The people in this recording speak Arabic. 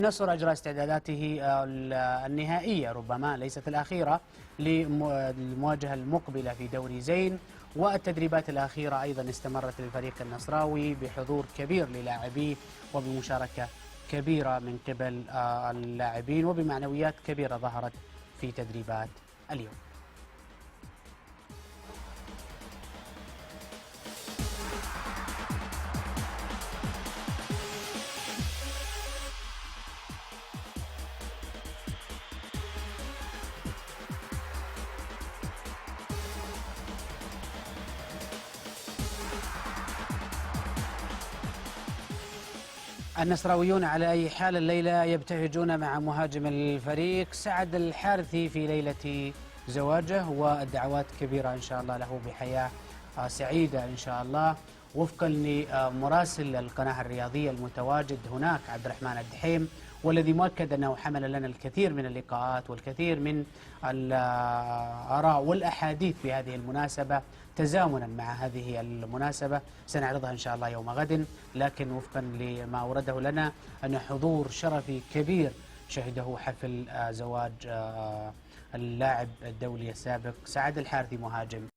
النصر أجرى استعداداته النهائية ربما ليست الأخيرة للمواجهة المقبلة في دوري زين، والتدريبات الأخيرة أيضا استمرت للفريق النصراوي بحضور كبير للاعبيه وبمشاركة كبيرة من قبل اللاعبين وبمعنويات كبيرة ظهرت في تدريبات اليوم. النصراويون على أي حال الليلة يبتهجون مع مهاجم الفريق سعد الحارثي في ليلة زواجه، والدعوات كبيرة إن شاء الله له بحياة سعيدة إن شاء الله. وفقا لمراسل القناة الرياضية المتواجد هناك عبد الرحمن الدحيم، والذي مؤكد أنه حمل لنا الكثير من اللقاءات والكثير من الآراء والأحاديث في هذه المناسبة تزامنا مع هذه المناسبة سنعرضها إن شاء الله يوم غد. لكن وفقا لما أورده لنا أن حضور شرفي كبير شهده حفل زواج اللاعب الدولي السابق سعد الحارثي مهاجم